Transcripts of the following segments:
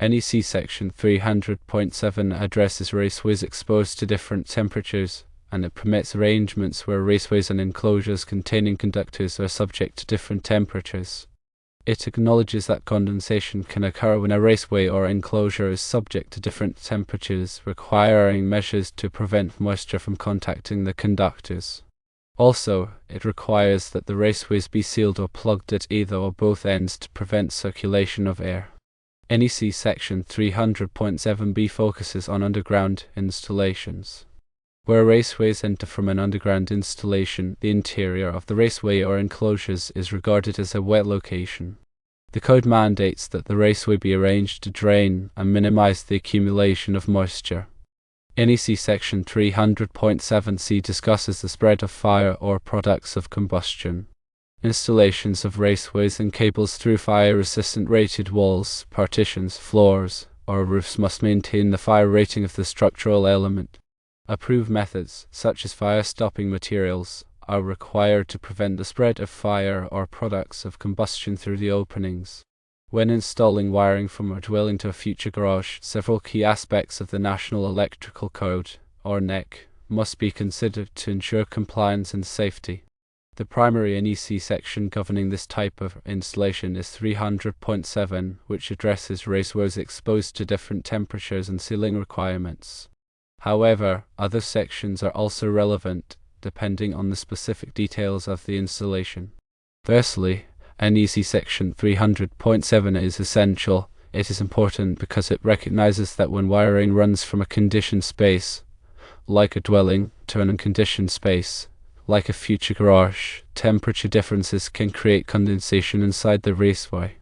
NEC Section 300.7 addresses raceways exposed to different temperatures, and it permits arrangements where raceways and enclosures containing conductors are subject to different temperatures. It acknowledges that condensation can occur when a raceway or enclosure is subject to different temperatures, requiring measures to prevent moisture from contacting the conductors. Also, it requires that the raceways be sealed or plugged at either or both ends to prevent circulation of air. NEC Section 300.7b focuses on underground installations. Where raceways enter from an underground installation, the interior of the raceway or enclosures is regarded as a wet location. The code mandates that the raceway be arranged to drain and minimize the accumulation of moisture. NEC Section 300.7c discusses the spread of fire or products of combustion. Installations of raceways and cables through fire-resistant rated walls, partitions, floors, or roofs must maintain the fire rating of the structural element. Approved methods, such as fire-stopping materials, are required to prevent the spread of fire or products of combustion through the openings. When installing wiring from a dwelling to a future garage, several key aspects of the National Electrical Code, or NEC, must be considered to ensure compliance and safety. The primary NEC section governing this type of installation is 300.7, which addresses raceways exposed to different temperatures and sealing requirements. However, other sections are also relevant, depending on the specific details of the installation. Firstly, NEC Section 300.7 is essential. It is important because it recognizes that when wiring runs from a conditioned space, like a dwelling, to an unconditioned space, like a future garage, temperature differences can create condensation inside the raceway.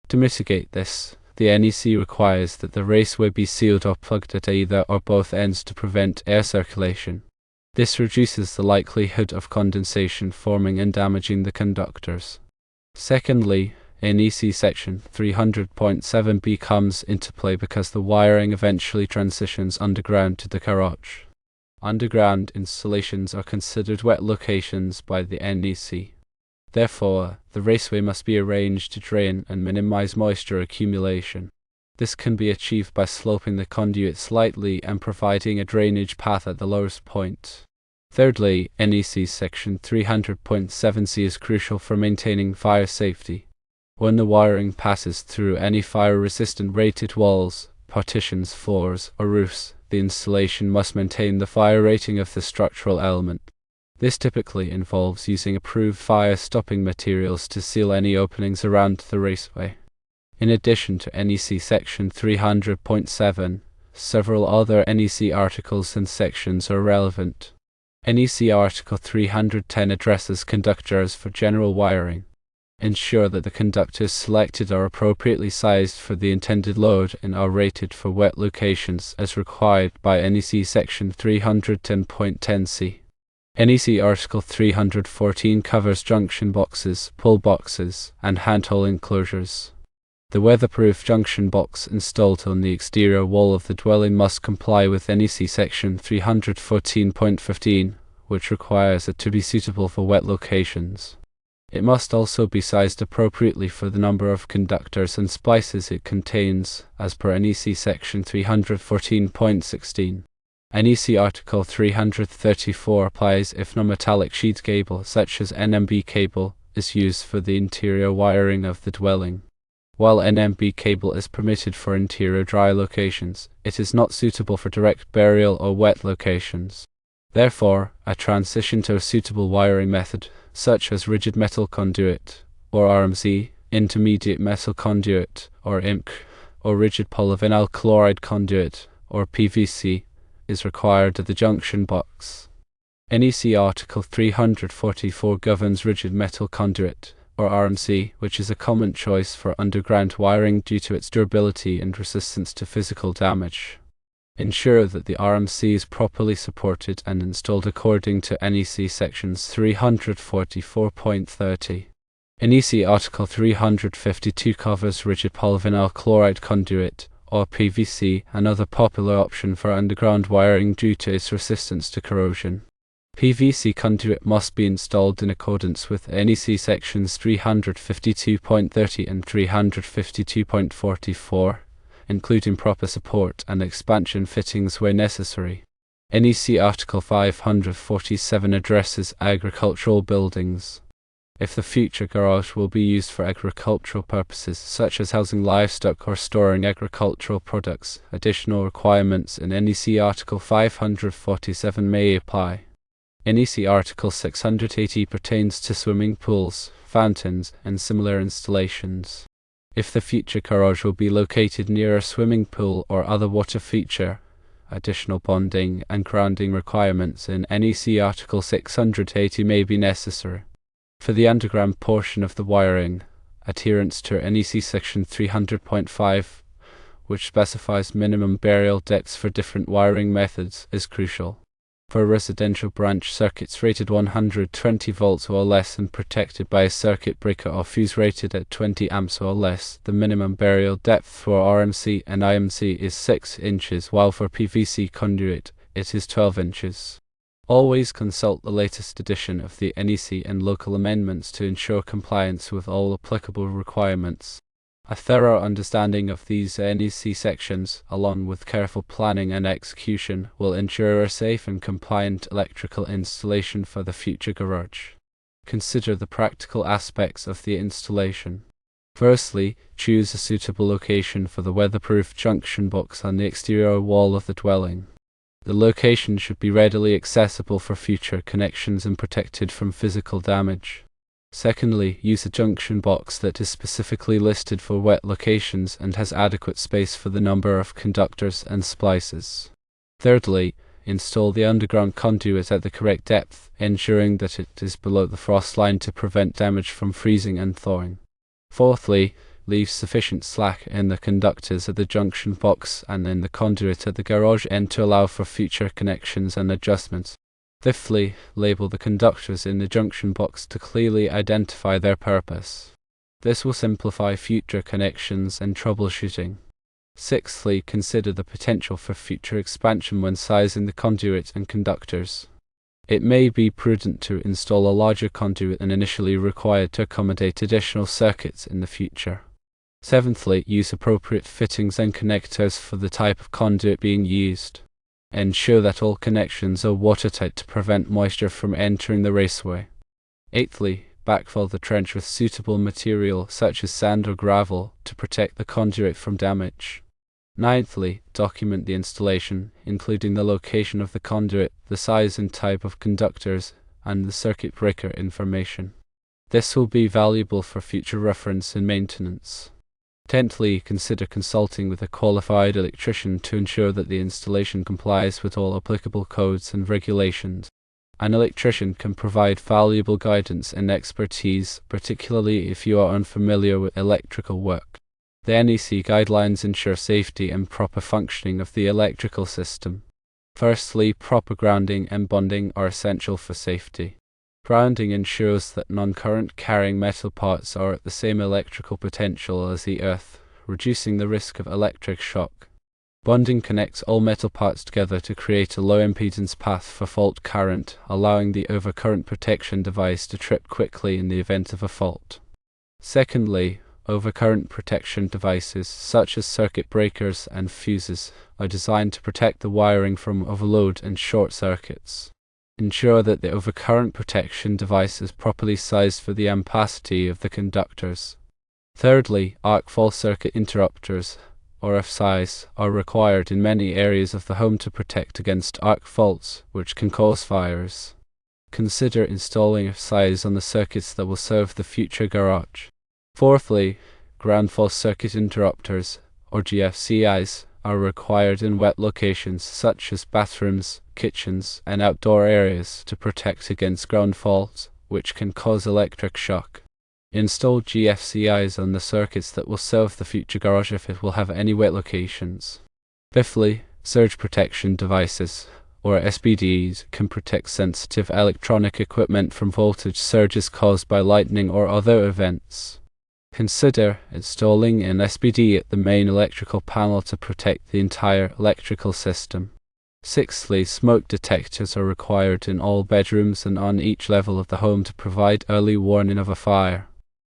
To mitigate this, the NEC requires that the raceway be sealed or plugged at either or both ends to prevent air circulation. This reduces the likelihood of condensation forming and damaging the conductors. Secondly, NEC Section 300.7b comes into play because the wiring eventually transitions underground to the garage. Underground installations are considered wet locations by the NEC. Therefore, the raceway must be arranged to drain and minimize moisture accumulation. This can be achieved by sloping the conduit slightly and providing a drainage path at the lowest point. Thirdly, NEC Section 300.7c is crucial for maintaining fire safety. When the wiring passes through any fire-resistant rated walls, partitions, floors, or roofs, the installation must maintain the fire rating of the structural element. This typically involves using approved fire-stopping materials to seal any openings around the raceway. In addition to NEC Section 300.7, several other NEC articles and sections are relevant. NEC Article 310 addresses conductors for general wiring. Ensure that the conductors selected are appropriately sized for the intended load and are rated for wet locations as required by NEC Section 310.10c. NEC Article 314 covers junction boxes, pull boxes, and handhole enclosures. The weatherproof junction box installed on the exterior wall of the dwelling must comply with NEC Section 314.15, which requires it to be suitable for wet locations. It must also be sized appropriately for the number of conductors and splices it contains, as per NEC Section 314.16. NEC Article 334 applies if non-metallic sheet cable, such as NMB cable, is used for the interior wiring of the dwelling. While NMB cable is permitted for interior dry locations, it is not suitable for direct burial or wet locations. Therefore, a transition to a suitable wiring method, such as rigid metal conduit, or RMC, intermediate metal conduit, or IMC, or rigid polyvinyl chloride conduit, or PVC, is required at the junction box. NEC Article 344 governs rigid metal conduit, or RMC, which is a common choice for underground wiring due to its durability and resistance to physical damage. Ensure that the RMC is properly supported and installed according to NEC Sections 344.30. NEC Article 352 covers rigid polyvinyl chloride conduit, or PVC, another popular option for underground wiring due to its resistance to corrosion. PVC conduit must be installed in accordance with NEC Sections 352.30 and 352.44. including proper support and expansion fittings where necessary. NEC Article 547 addresses agricultural buildings. If the future garage will be used for agricultural purposes, such as housing livestock or storing agricultural products, additional requirements in NEC Article 547 may apply. NEC Article 680 pertains to swimming pools, fountains, and similar installations. If the future garage will be located near a swimming pool or other water feature, additional bonding and grounding requirements in NEC Article 680 may be necessary. For the underground portion of the wiring, adherence to NEC Section 300.5, which specifies minimum burial depths for different wiring methods, is crucial. For residential branch circuits rated 120 volts or less and protected by a circuit breaker or fuse rated at 20 amps or less, the minimum burial depth for RMC and IMC is 6 inches, while for PVC conduit it is 12 inches. Always consult the latest edition of the NEC and local amendments to ensure compliance with all applicable requirements. A thorough understanding of these NEC sections, along with careful planning and execution, will ensure a safe and compliant electrical installation for the future garage. Consider the practical aspects of the installation. Firstly, choose a suitable location for the weatherproof junction box on the exterior wall of the dwelling. The location should be readily accessible for future connections and protected from physical damage. Secondly, use a junction box that is specifically listed for wet locations and has adequate space for the number of conductors and splices. Thirdly, install the underground conduit at the correct depth, ensuring that it is below the frost line to prevent damage from freezing and thawing. Fourthly, leave sufficient slack in the conductors at the junction box and in the conduit at the garage end to allow for future connections and adjustments. Fifthly, label the conductors in the junction box to clearly identify their purpose. This will simplify future connections and troubleshooting. Sixthly, consider the potential for future expansion when sizing the conduit and conductors. It may be prudent to install a larger conduit than initially required to accommodate additional circuits in the future. Seventhly, use appropriate fittings and connectors for the type of conduit being used. Ensure that all connections are watertight to prevent moisture from entering the raceway. Eighthly, backfill the trench with suitable material such as sand or gravel to protect the conduit from damage. Ninthly, document the installation, including the location of the conduit, the size and type of conductors, and the circuit breaker information. This will be valuable for future reference and maintenance. Tenthly, consider consulting with a qualified electrician to ensure that the installation complies with all applicable codes and regulations. An electrician can provide valuable guidance and expertise, particularly if you are unfamiliar with electrical work. The NEC guidelines ensure safety and proper functioning of the electrical system. Firstly, proper grounding and bonding are essential for safety. Grounding ensures that non-current carrying metal parts are at the same electrical potential as the earth, reducing the risk of electric shock. Bonding connects all metal parts together to create a low impedance path for fault current, allowing the overcurrent protection device to trip quickly in the event of a fault. Secondly, overcurrent protection devices, such as circuit breakers and fuses, are designed to protect the wiring from overload and short circuits. Ensure that the overcurrent protection device is properly sized for the ampacity of the conductors. Thirdly, arc fault circuit interrupters, or FSIs, are required in many areas of the home to protect against arc faults, which can cause fires. Consider installing FSIs on the circuits that will serve the future garage. Fourthly, ground fault circuit interrupters, or GFCIs, are required in wet locations such as bathrooms, kitchens, and outdoor areas to protect against ground faults, which can cause electric shock. Install GFCIs on the circuits that will serve the future garage if it will have any wet locations. Fifthly, surge protection devices, or SPDs, can protect sensitive electronic equipment from voltage surges caused by lightning or other events. Consider installing an SPD at the main electrical panel to protect the entire electrical system. Sixthly, smoke detectors are required in all bedrooms and on each level of the home to provide early warning of a fire.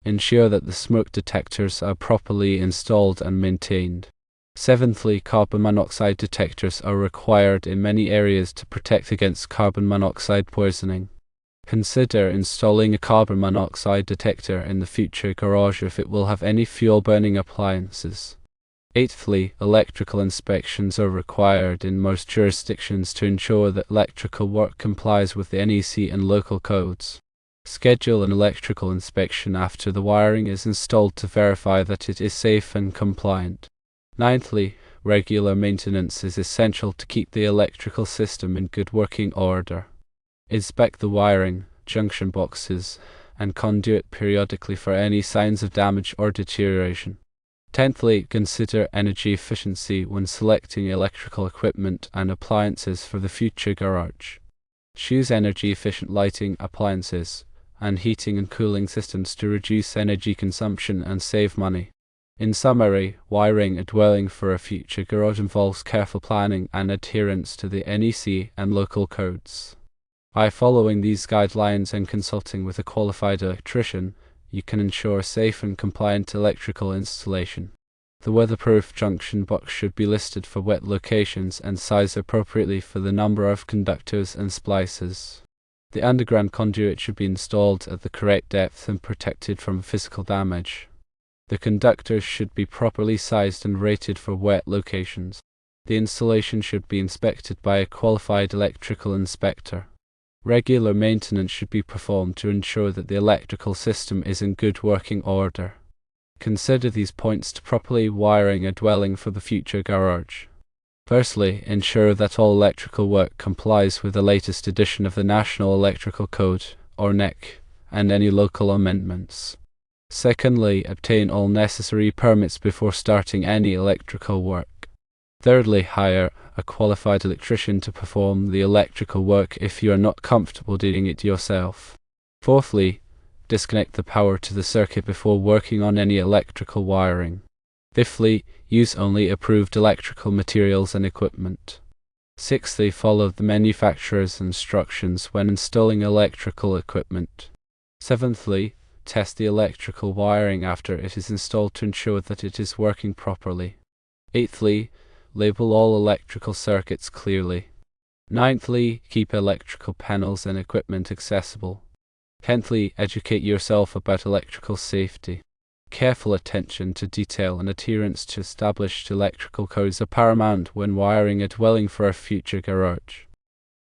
Ensure that the smoke detectors are properly installed and maintained. Seventhly, carbon monoxide detectors are required in many areas to protect against carbon monoxide poisoning. Consider installing a carbon monoxide detector in the future garage if it will have any fuel-burning appliances. Eighthly, electrical inspections are required in most jurisdictions to ensure that electrical work complies with the NEC and local codes. Schedule an electrical inspection after the wiring is installed to verify that it is safe and compliant. Ninthly, regular maintenance is essential to keep the electrical system in good working order. Inspect the wiring, junction boxes, and conduit periodically for any signs of damage or deterioration. Tenthly, consider energy efficiency when selecting electrical equipment and appliances for the future garage. Choose energy-efficient lighting appliances and heating and cooling systems to reduce energy consumption and save money. In summary, wiring a dwelling for a future garage involves careful planning and adherence to the NEC and local codes. By following these guidelines and consulting with a qualified electrician, you can ensure safe and compliant electrical installation. The weatherproof junction box should be listed for wet locations and sized appropriately for the number of conductors and splices. The underground conduit should be installed at the correct depth and protected from physical damage. The conductors should be properly sized and rated for wet locations. The installation should be inspected by a qualified electrical inspector. Regular maintenance should be performed to ensure that the electrical system is in good working order. Consider these points to properly wiring a dwelling for the future garage. Firstly, ensure that all electrical work complies with the latest edition of the National Electrical Code, or NEC, and any local amendments. Secondly, obtain all necessary permits before starting any electrical work. Thirdly, hire a qualified electrician to perform the electrical work if you are not comfortable doing it yourself. Fourthly, disconnect the power to the circuit before working on any electrical wiring. Fifthly, use only approved electrical materials and equipment. Sixthly, follow the manufacturer's instructions when installing electrical equipment. Seventhly, test the electrical wiring after it is installed to ensure that it is working properly. Eighthly, label all electrical circuits clearly. Ninthly, keep electrical panels and equipment accessible. Tenthly, educate yourself about electrical safety. Careful attention to detail and adherence to established electrical codes are paramount when wiring a dwelling for a future garage.